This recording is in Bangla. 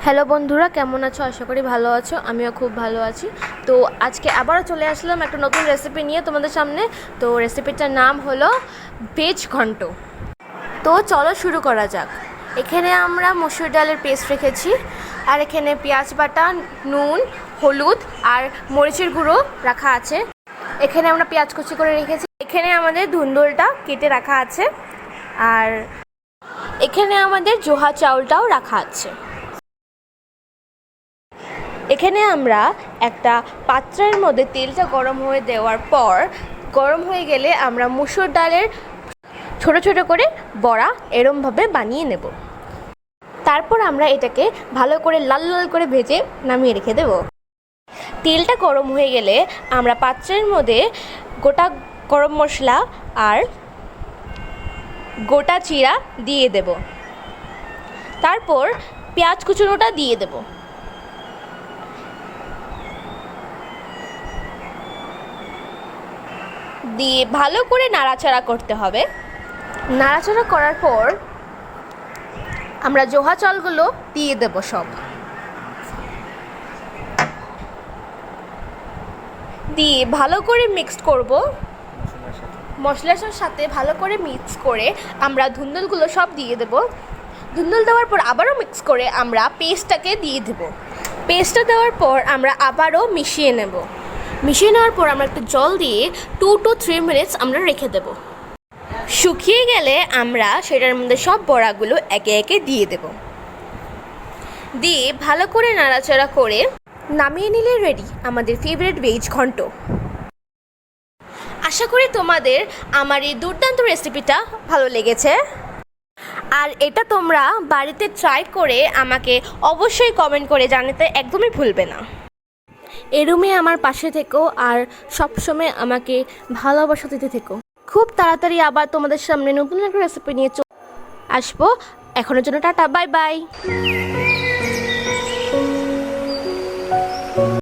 হ্যালো বন্ধুরা, কেমন আছো? আশা করি ভালো আছো। আমিও খুব ভালো আছি। তো আজকে আবারও চলে আসলাম একটা নতুন রেসিপি নিয়ে তোমাদের সামনে। তো রেসিপিটার নাম হলো ভেজ ঘন্ট। তো চলো শুরু করা যাক। এখানে আমরা মসুর ডালের পেস্ট রেখেছি, আর এখানে পেঁয়াজ বাটা, নুন, হলুদ আর মরিচের গুঁড়ো রাখা আছে। এখানে আমরা পেঁয়াজ কুচি করে রেখেছি। এখানে আমাদের ধুন্দুলটা কেটে রাখা আছে, আর এখানে আমাদের জোহা চাউলটাও রাখা আছে। এখানে আমরা একটা পাত্রের মধ্যে তেলটা গরম হয়ে দেওয়ার পর, গরম হয়ে গেলে আমরা মসুর ডালের ছোট ছোট করে বড়া এরমভাবে বানিয়ে নেব। তারপর আমরা এটাকে ভালো করে লাল লাল করে ভেজে নামিয়ে রেখে দেব। তেলটা গরম হয়ে গেলে আমরা পাত্রের মধ্যে গোটা গরম মশলা আর গোটা জিরা দিয়ে দেব। তারপর পেঁয়াজ কুচনোটা দিয়ে দেব। দিয়ে ভালো করে নাড়াচাড়া করতে হবে। নাড়াচাড়া করার পর আমরা জোহা চালগুলো দিয়ে দেব সব। দিয়ে ভালো করে মিক্সড করব। মশলার সাথে ভালো করে মিক্স করে আমরা ধুন্দুলগুলো সব দিয়ে দেব। ধুন্দুল দেওয়ার পর আবারও মিক্স করে আমরা পেস্টটাকে দিয়ে দেব। পেস্টটা দেওয়ার পর আমরা আবারও মিশিয়ে নেব। মিশিয়ে নেওয়ার পর আমরা একটু জল দিয়ে 2 to 3 মিনিটস আমরা রেখে দেব। শুকিয়ে গেলে আমরা সেটার মধ্যে সব বড়াগুলো একে একে দিয়ে দেব। দিয়ে ভালো করে নাড়াচাড়া করে নামিয়ে নিলে রেডি আমাদের ফেভারিট ভেজ ঘন্ট। আশা করি তোমাদের আমার এই দুর্দান্ত রেসিপিটা ভালো লেগেছে, আর এটা তোমরা বাড়িতে ট্রাই করে আমাকে অবশ্যই কমেন্ট করে জানাতে একদমই ভুলবে না। এরমে আমার পাশে থেকো আর সবসময় আমাকে ভালোবাসা দিতে থেকো। খুব তাড়াতাড়ি আবার তোমাদের সামনে নতুন একটা রেসিপি নিয়ে আসবো। এখনের জন্য টাটা, বাই বাই।